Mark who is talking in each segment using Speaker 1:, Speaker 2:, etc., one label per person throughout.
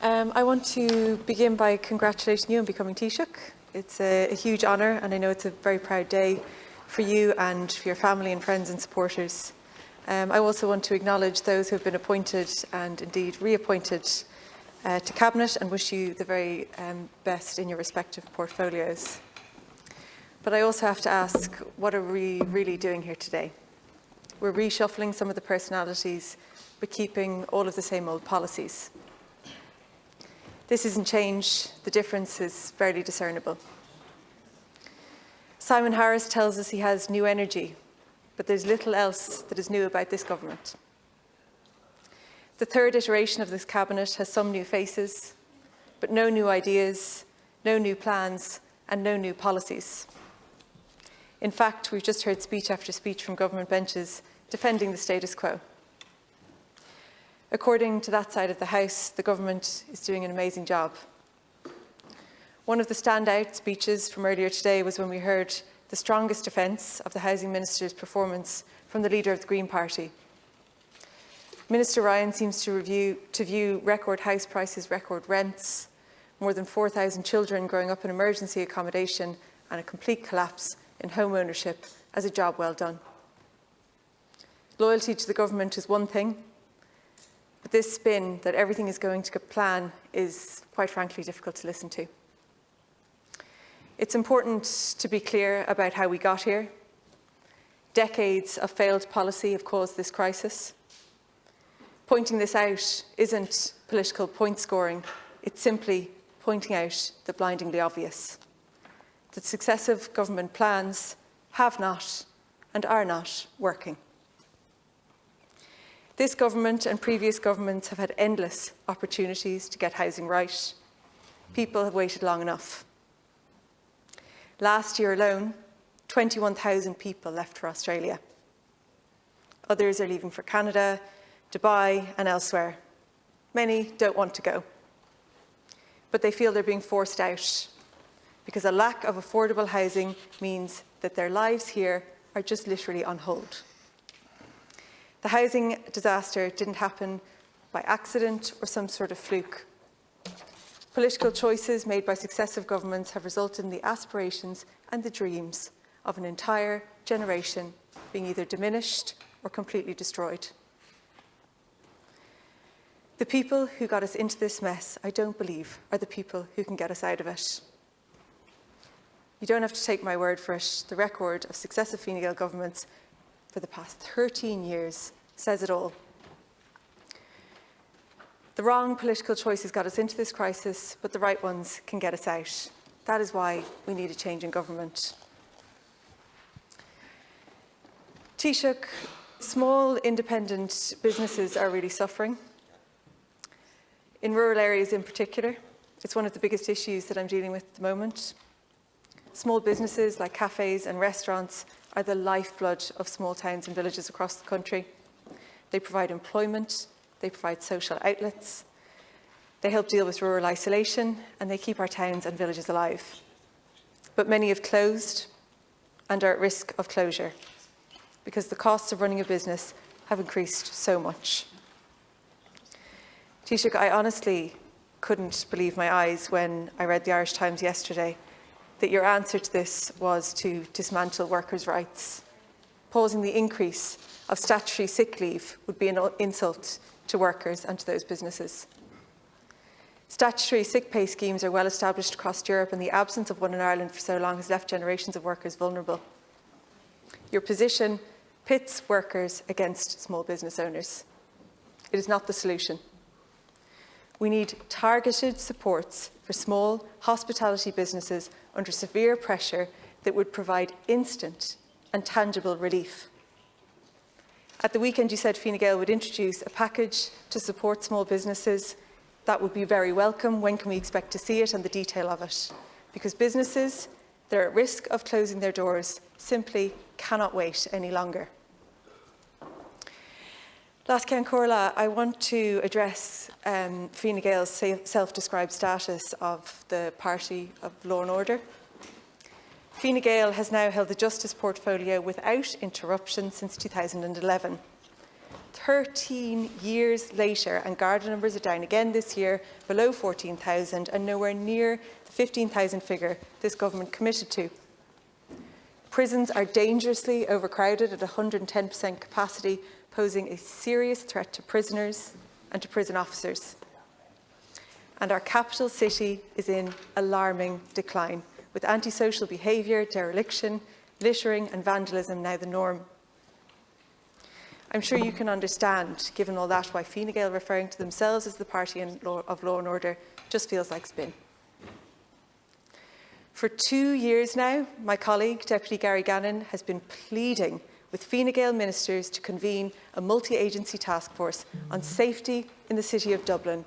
Speaker 1: I want to begin by congratulating you on becoming Taoiseach. It's a huge honour, and I know it's a very proud day for you and for your family and friends and supporters. I also want to acknowledge those who have been appointed and indeed reappointed to Cabinet and wish you the very best in your respective portfolios. But I also have to ask, what are we really doing here today? We're reshuffling some of the personalities, but keeping all of the same old policies. This isn't change, the difference is barely discernible. Simon Harris tells us he has new energy, but there's little else that is new about this government. The third iteration of this Cabinet has some new faces, but no new ideas, no new plans, and no new policies. In fact, we've just heard speech after speech from government benches defending the status quo. According to that side of the House, the government is doing an amazing job. One of the standout speeches from earlier today was when we heard the strongest defence of the Housing Minister's performance from the leader of the Green Party. Minister Ryan seems to view record house prices, record rents, more than 4,000 children growing up in emergency accommodation, and a complete collapse in home ownership as a job well done. Loyalty to the government is one thing, but this spin that everything is going to plan is, quite frankly, difficult to listen to. It's important to be clear about how we got here. Decades of failed policy have caused this crisis. Pointing this out isn't political point scoring, it's simply pointing out the blindingly obvious. That successive government plans have not and are not working. This government and previous governments have had endless opportunities to get housing right. People have waited long enough. Last year alone, 21,000 people left for Australia. Others are leaving for Canada, Dubai and elsewhere. Many don't want to go, but they feel they're being forced out because a lack of affordable housing means that their lives here are just literally on hold. The housing disaster didn't happen by accident or some sort of fluke. Political choices made by successive governments have resulted in the aspirations and the dreams of an entire generation being either diminished or completely destroyed. The people who got us into this mess, I don't believe, are the people who can get us out of it. You don't have to take my word for it. The record of successive Fine Gael governments for the past 13 years says it all. The wrong political choices got us into this crisis, but the right ones can get us out. That is why we need a change in government. Taoiseach, small independent businesses are really suffering. In rural areas in particular, it's one of the biggest issues that I'm dealing with at the moment. Small businesses like cafes and restaurants are the lifeblood of small towns and villages across the country. They provide employment, they provide social outlets, they help deal with rural isolation, and they keep our towns and villages alive. But many have closed and are at risk of closure because the costs of running a business have increased so much. Taoiseach, I honestly couldn't believe my eyes when I read the Irish Times yesterday that your answer to this was to dismantle workers' rights. Pausing the increase of statutory sick leave would be an insult to workers and to those businesses. Statutory sick pay schemes are well established across Europe, and the absence of one in Ireland for so long has left generations of workers vulnerable. Your position pits workers against small business owners. It is not the solution. We need targeted supports for small hospitality businesses under severe pressure that would provide instant and tangible relief. At the weekend, you said Fine Gael would introduce a package to support small businesses. That would be very welcome. When can we expect to see it and the detail of it? Because businesses that are at risk of closing their doors simply cannot wait any longer. Last Corla, I want to address Fine Gael's self-described status of the party of law and order. Fine Gael has now held the justice portfolio without interruption since 2011. 13 years later, and Garda numbers are down again this year, below 14,000 and nowhere near the 15,000 figure this government committed to. Prisons are dangerously overcrowded at 110% capacity, posing a serious threat to prisoners and to prison officers. And our capital city is in alarming decline, with antisocial behaviour, dereliction, littering and vandalism now the norm. I'm sure you can understand, given all that, why Fine Gael referring to themselves as the party of law and order just feels like spin. For 2 years now, my colleague, Deputy Gary Gannon, has been pleading with Fine Gael ministers to convene a multi-agency task force on safety in the city of Dublin,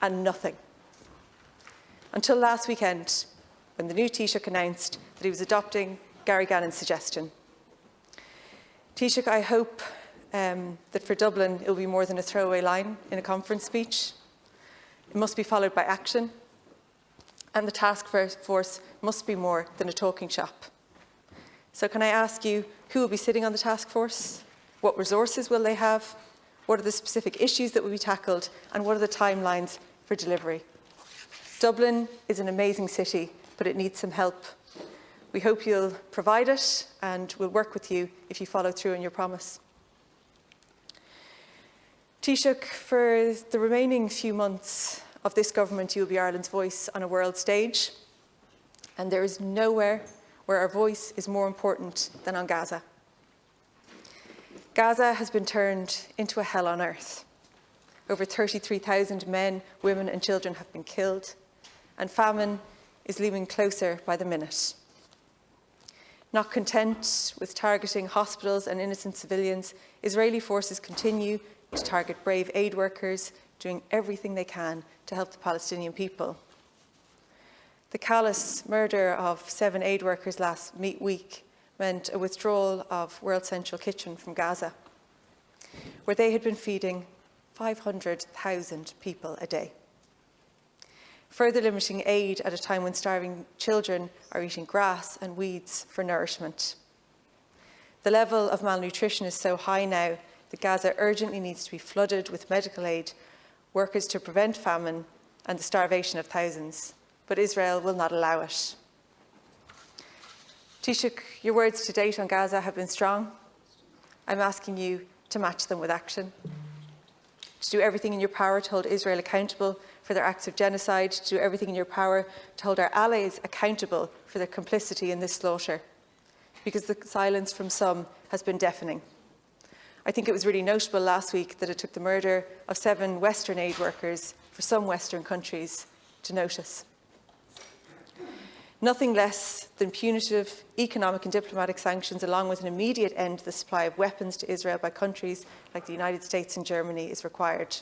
Speaker 1: and nothing. Until last weekend, when the new Taoiseach announced that he was adopting Gary Gannon's suggestion. Taoiseach, I hope that for Dublin it will be more than a throwaway line in a conference speech. It must be followed by action, and the task force must be more than a talking shop. So can I ask you, who will be sitting on the task force? What resources will they have? What are the specific issues that will be tackled? And what are the timelines for delivery? Dublin is an amazing city, but it needs some help. We hope you'll provide it, and we'll work with you if you follow through on your promise. Taoiseach, for the remaining few months of this government, you will be Ireland's voice on a world stage, and there is nowhere where our voice is more important than on Gaza. Gaza has been turned into a hell on earth. Over 33,000 men, women and children have been killed, and famine is looming closer by the minute. Not content with targeting hospitals and innocent civilians, Israeli forces continue to target brave aid workers, doing everything they can to help the Palestinian people. The callous murder of 7 aid workers last week meant a withdrawal of World Central Kitchen from Gaza, where they had been feeding 500,000 people a day. Further limiting aid at a time when starving children are eating grass and weeds for nourishment. The level of malnutrition is so high now that Gaza urgently needs to be flooded with medical aid, workers to prevent famine and the starvation of thousands. But Israel will not allow it. Taoiseach, your words to date on Gaza have been strong. I'm asking you to match them with action. To do everything in your power to hold Israel accountable for their acts of genocide, to do everything in your power to hold our allies accountable for their complicity in this slaughter, because the silence from some has been deafening. I think it was really notable last week that it took the murder of 7 Western aid workers for some Western countries to notice. Nothing less than punitive economic and diplomatic sanctions, along with an immediate end to the supply of weapons to Israel by countries like the United States and Germany, is required.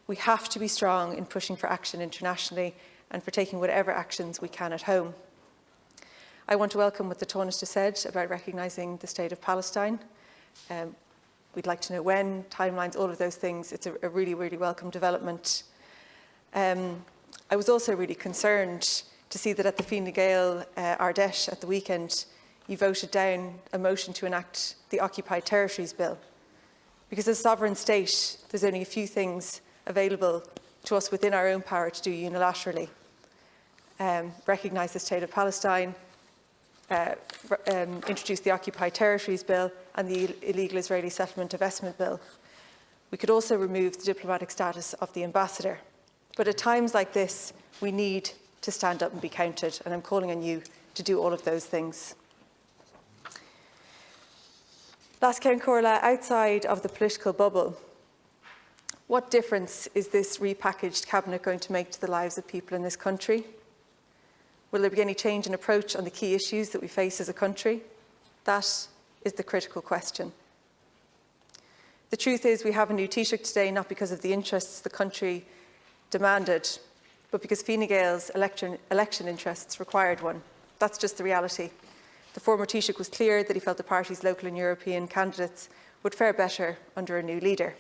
Speaker 1: We have to be strong in pushing for action internationally and for taking whatever actions we can at home. I want to welcome what the Taoiseach said about recognising the state of Palestine. We'd like to know when, timelines, all of those things. It's a really, really welcome development. I was also really concerned to see that at the Fine Gael Ardèche at the weekend, you voted down a motion to enact the Occupied Territories Bill. Because as a sovereign state, there's only a few things available to us within our own power to do unilaterally. Recognise the state of Palestine, introduce the Occupied Territories Bill and the Illegal Israeli Settlement Divestment Bill. We could also remove the diplomatic status of the ambassador. But at times like this, we need to stand up and be counted, and I'm calling on you to do all of those things. Last Count Corla, outside of the political bubble, what difference is this repackaged cabinet going to make to the lives of people in this country? Will there be any change in approach on the key issues that we face as a country? That is the critical question. The truth is we have a new Taoiseach today, not because of the interests the country demanded, but because Fine Gael's election interests required one. That's just the reality. The former Taoiseach was clear that he felt the party's local and European candidates would fare better under a new leader.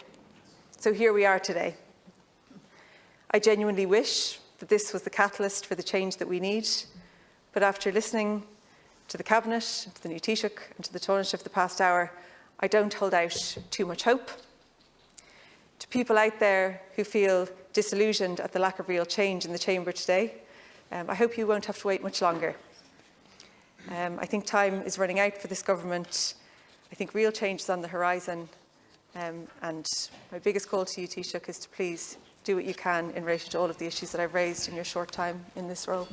Speaker 1: So here we are today. I genuinely wish that this was the catalyst for the change that we need, but after listening to the Cabinet, to the new Taoiseach and to the Taoiseach of the past hour, I don't hold out too much hope. To people out there who feel disillusioned at the lack of real change in the Chamber today, I hope you won't have to wait much longer. I think time is running out for this government. I think real change is on the horizon. And my biggest call to you, Taoiseach, is to please do what you can in relation to all of the issues that I've raised in your short time in this role.